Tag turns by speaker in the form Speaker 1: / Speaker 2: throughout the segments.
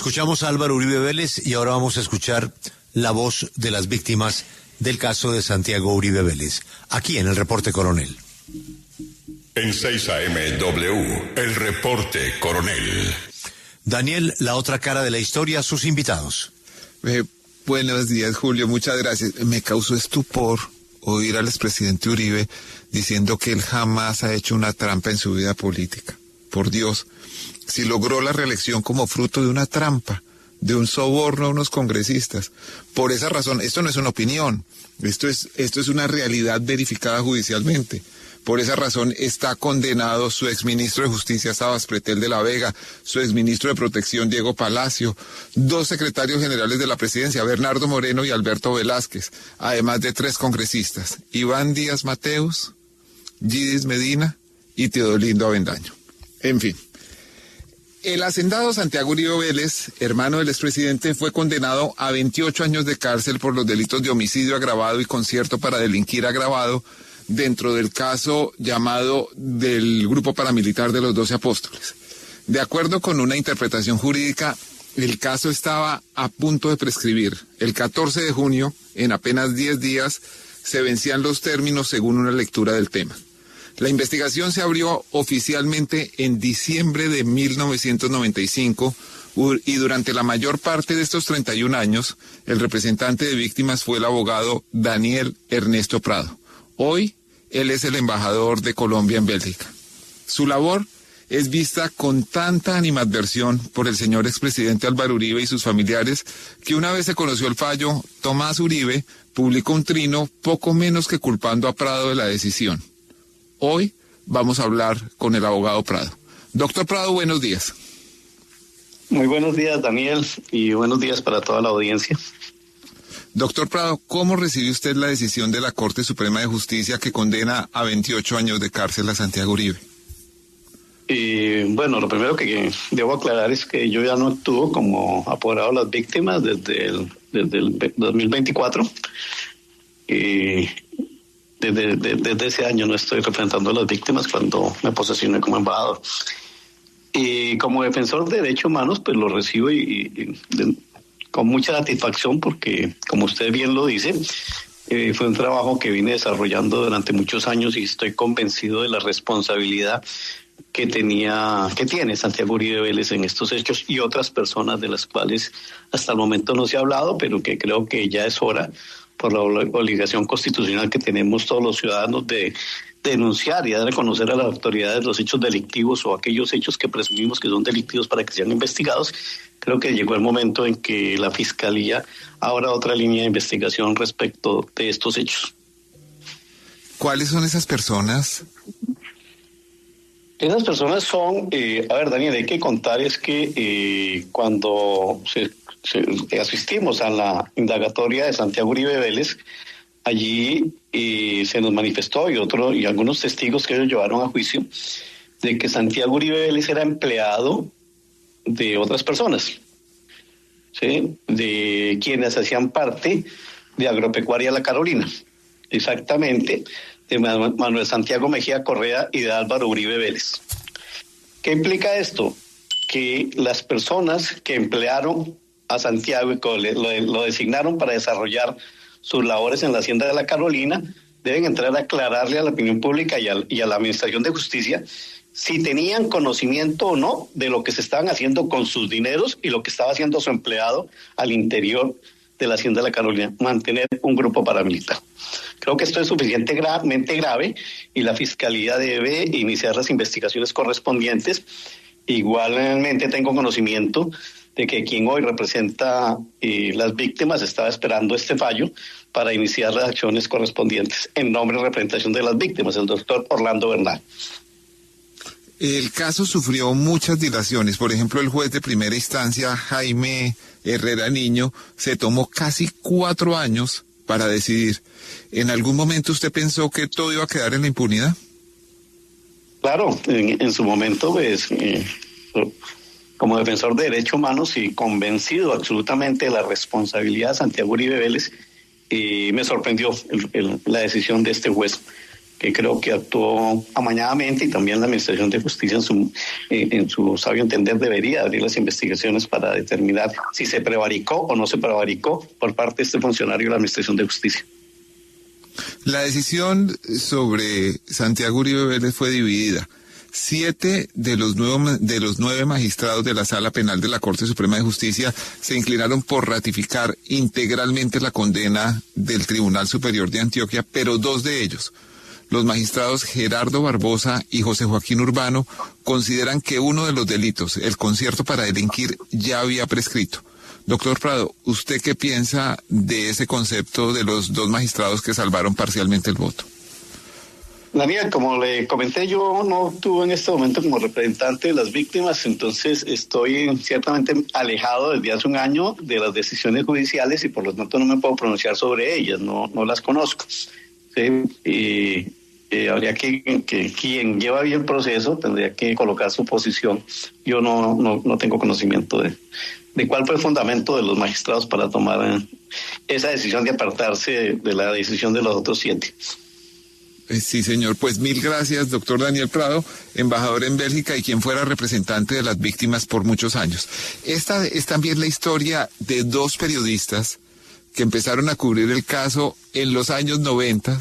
Speaker 1: Escuchamos a Álvaro Uribe Vélez y ahora vamos a escuchar la voz de las víctimas del caso de Santiago Uribe Vélez, aquí en el Reporte Coronel.
Speaker 2: En 6 AM W, el Reporte Coronel.
Speaker 1: Daniel, la otra cara de la historia, sus invitados.
Speaker 3: Buenos días, Julio, muchas gracias. Me causó estupor oír al expresidente Uribe diciendo que él jamás ha hecho una trampa en su vida política. Por Dios, si logró la reelección como fruto de una trampa, de un soborno a unos congresistas. Por esa razón, esto no es una opinión, esto es una realidad verificada judicialmente. Por esa razón está condenado su exministro de Justicia, Sabas Pretel de la Vega, su exministro de Protección, Diego Palacio, 2 secretarios generales de la presidencia, Bernardo Moreno y Alberto Velázquez, además de 3 congresistas, Iván Díaz Mateus, Gidis Medina y Teodolindo Avendaño. En fin. El hacendado Santiago Uribe Vélez, hermano del expresidente, fue condenado a 28 años de cárcel por los delitos de homicidio agravado y concierto para delinquir agravado dentro del caso llamado del Grupo Paramilitar de los 12 Apóstoles. De acuerdo con una interpretación jurídica, el caso estaba a punto de prescribir. El 14 de junio, en apenas 10 días, se vencían los términos según una lectura del tema. La investigación se abrió oficialmente en diciembre de 1995 y durante la mayor parte de estos 31 años, el representante de víctimas fue el abogado Daniel Ernesto Prado. Hoy, él es el embajador de Colombia en Bélgica. Su labor es vista con tanta animadversión por el señor expresidente Álvaro Uribe y sus familiares que una vez se conoció el fallo, Tomás Uribe publicó un trino poco menos que culpando a Prado de la decisión. Hoy vamos a hablar con el abogado Prado. Doctor Prado, buenos días.
Speaker 4: Muy buenos días, Daniel, y buenos días para toda la audiencia.
Speaker 3: Doctor Prado, ¿cómo recibió usted la decisión de la Corte Suprema de Justicia que condena a 28 años de cárcel a Santiago Uribe?
Speaker 4: Bueno, lo primero que debo aclarar es que yo ya no actúo como apoderado de las víctimas desde el 2024. Desde ese año no estoy representando a las víctimas cuando me posesioné como embajador. Y como defensor de derechos humanos, pues lo recibo con mucha satisfacción porque, como usted bien lo dice, fue un trabajo que vine desarrollando durante muchos años y estoy convencido de la responsabilidad que tiene Santiago Uribe Vélez en estos hechos y otras personas de las cuales hasta el momento no se ha hablado, pero que creo que ya es hora, por la obligación constitucional que tenemos todos los ciudadanos de denunciar y dar a conocer a las autoridades los hechos delictivos o aquellos hechos que presumimos que son delictivos para que sean investigados. Creo que llegó el momento en que la Fiscalía abra otra línea de investigación respecto de estos hechos.
Speaker 3: ¿Cuáles son esas personas?
Speaker 4: Esas personas son, Daniel, hay que contar es que cuando asistimos a la indagatoria de Santiago Uribe Vélez, allí se nos manifestó y algunos testigos que ellos llevaron a juicio de que Santiago Uribe Vélez era empleado de otras personas, ¿sí? De quienes hacían parte de Agropecuaria La Carolina, exactamente, de Manuel Santiago Mejía Correa y de Álvaro Uribe Vélez. ¿Qué implica esto? Que las personas que emplearon a Santiago y lo designaron para desarrollar sus labores en la Hacienda de La Carolina deben entrar a aclararle a la opinión pública y a la Administración de Justicia si tenían conocimiento o no de lo que se estaban haciendo con sus dineros y lo que estaba haciendo su empleado al interior de la Hacienda de La Carolina, mantener un grupo paramilitar. Creo que esto es suficientemente grave y la Fiscalía debe iniciar las investigaciones correspondientes. Igualmente tengo conocimiento de que quien hoy representa las víctimas estaba esperando este fallo para iniciar las acciones correspondientes en nombre y representación de las víctimas, el doctor Orlando Bernal.
Speaker 3: El caso sufrió muchas dilaciones. Por ejemplo, el juez de primera instancia, Jaime Herrera Niño, se tomó casi 4 años para decidir. ¿En algún momento usted pensó que todo iba a quedar en la impunidad?
Speaker 4: Claro, en su momento, pues, como defensor de derechos humanos y convencido absolutamente de la responsabilidad de Santiago Uribe Vélez, me sorprendió la decisión de este juez, que creo que actuó amañadamente, y también la Administración de Justicia en su sabio entender debería abrir las investigaciones para determinar si se prevaricó o no se prevaricó por parte de este funcionario de la Administración de Justicia.
Speaker 3: La decisión sobre Santiago Uribe Vélez fue dividida. 7 de los 9 magistrados de la Sala Penal de la Corte Suprema de Justicia se inclinaron por ratificar integralmente la condena del Tribunal Superior de Antioquia, pero 2 de ellos, los magistrados Gerardo Barbosa y José Joaquín Urbano, consideran que uno de los delitos, el concierto para delinquir, ya había prescrito. Doctor Prado, ¿usted qué piensa de ese concepto de los 2 magistrados que salvaron parcialmente el voto?
Speaker 4: Daniel, como le comenté, yo no actúo en este momento como representante de las víctimas, entonces estoy ciertamente alejado desde hace un año de las decisiones judiciales y por lo tanto no me puedo pronunciar sobre ellas, no las conozco. ¿Sí? Habría que quien lleva bien el proceso tendría que colocar su posición. Yo no tengo conocimiento de cuál fue el fundamento de los magistrados para tomar esa decisión de apartarse de la decisión de los otros 7.
Speaker 3: Sí, señor. Pues mil gracias, doctor Daniel Prado, embajador en Bélgica y quien fuera representante de las víctimas por muchos años. Esta es también la historia de 2 periodistas que empezaron a cubrir el caso en los años 90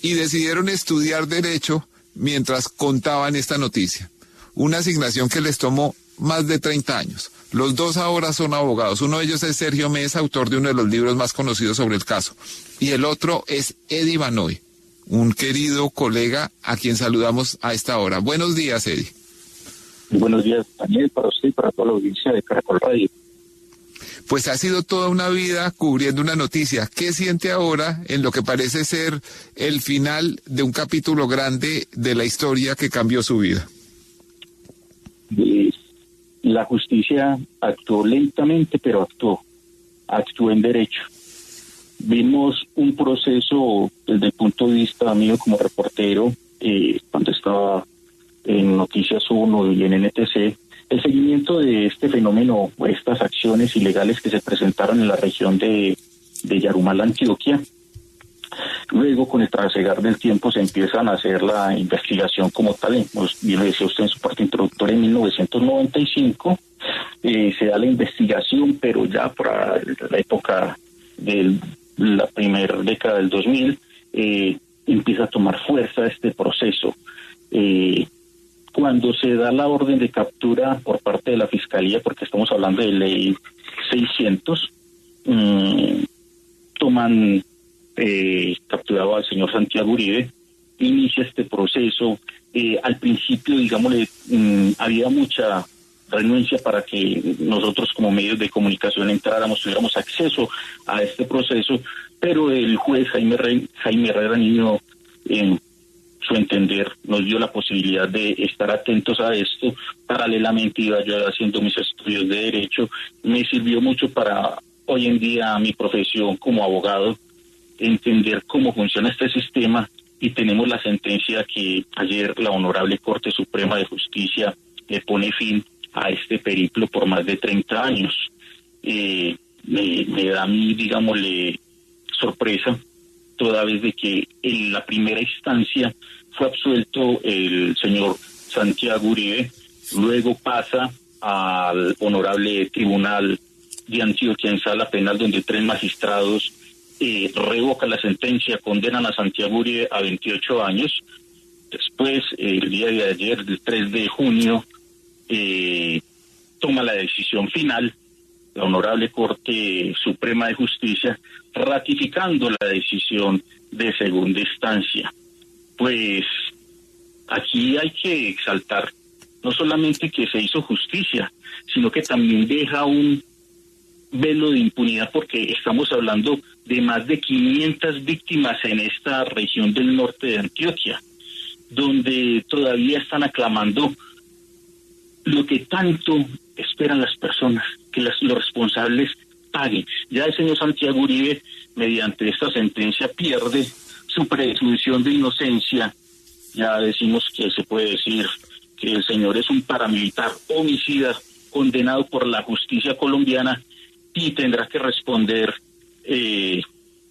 Speaker 3: y decidieron estudiar Derecho mientras contaban esta noticia. Una asignación que les tomó más de 30 años. Los 2 ahora son abogados. Uno de ellos es Sergio Mesa, autor de uno de los libros más conocidos sobre el caso. Y el otro es Eddie Banoy, un querido colega a quien saludamos a esta hora. Buenos días, Eddie.
Speaker 5: Buenos días, Daniel, para usted y para toda la audiencia de Caracol Radio.
Speaker 3: Pues ha sido toda una vida cubriendo una noticia. ¿Qué siente ahora en lo que parece ser el final de un capítulo grande de la historia que cambió su vida?
Speaker 5: La justicia actuó lentamente, pero actuó en derecho. Vimos un proceso desde el punto de vista mío como reportero, cuando estaba en Noticias 1 y en NTC, el seguimiento de este fenómeno, estas acciones ilegales que se presentaron en la región de Yarumal, Antioquia. Luego, con el trasegar del tiempo, se empiezan a hacer la investigación como tal. Bien lo decía usted en su parte introductoria, en 1995 se da la investigación, pero ya por la época de la primera década del 2000 empieza a tomar fuerza este proceso. Cuando se da la orden de captura por parte de la Fiscalía, porque estamos hablando de ley 600, toman capturado al señor Santiago Uribe, inicia este proceso. Al principio, digámosle, había mucha renuencia para que nosotros como medios de comunicación tuviéramos acceso a este proceso, pero el juez Jaime Herrera Niño, en su entender, nos dio la posibilidad de estar atentos a esto. Paralelamente iba yo haciendo mis estudios de Derecho. Me sirvió mucho para hoy en día mi profesión como abogado, entender cómo funciona este sistema, y tenemos la sentencia que ayer la Honorable Corte Suprema de Justicia le pone fin a este periplo por más de 30 años. Me da a mí, digámosle, sorpresa, toda vez de que en la primera instancia fue absuelto el señor Santiago Uribe, luego pasa al Honorable Tribunal de Antioquia en Sala Penal, donde 3 magistrados revocan la sentencia, condenan a Santiago Uribe a 28 años. Después, el día de ayer, el 3 de junio, toma la decisión final la Honorable Corte Suprema de Justicia, ratificando la decisión de segunda instancia. Pues aquí hay que exaltar no solamente que se hizo justicia, sino que también deja un velo de impunidad, porque estamos hablando de más de 500 víctimas en esta región del norte de Antioquia, donde todavía están aclamando lo que tanto esperan las personas, que los responsables paguen. Ya el señor Santiago Uribe, mediante esta sentencia, pierde su presunción de inocencia. Ya decimos que se puede decir que el señor es un paramilitar homicida condenado por la justicia colombiana y tendrá que responder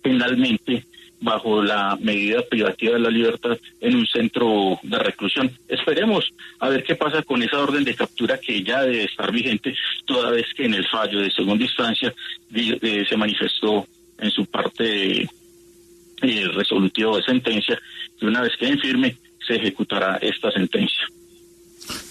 Speaker 5: penalmente bajo la medida privativa de la libertad en un centro de reclusión. Esperemos a ver qué pasa con esa orden de captura que ya debe estar vigente, toda vez que en el fallo de segunda instancia se manifestó en su parte resolutivo de sentencia, que una vez quede en firme se ejecutará esta sentencia.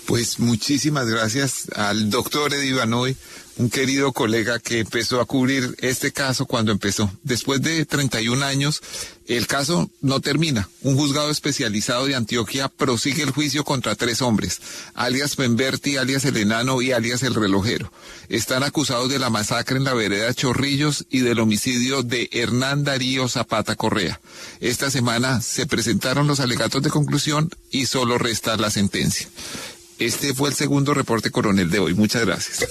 Speaker 3: Pues muchísimas gracias al doctor Eddie Vanoy, un querido colega que empezó a cubrir este caso cuando empezó. Después de 31 años, el caso no termina. Un juzgado especializado de Antioquia prosigue el juicio contra 3 hombres, alias Pemberti, alias El Enano y alias El Relojero. Están acusados de la masacre en la vereda Chorrillos y del homicidio de Hernán Darío Zapata Correa. Esta semana se presentaron los alegatos de conclusión y solo resta la sentencia. Este fue el segundo reporte coronel de hoy. Muchas gracias.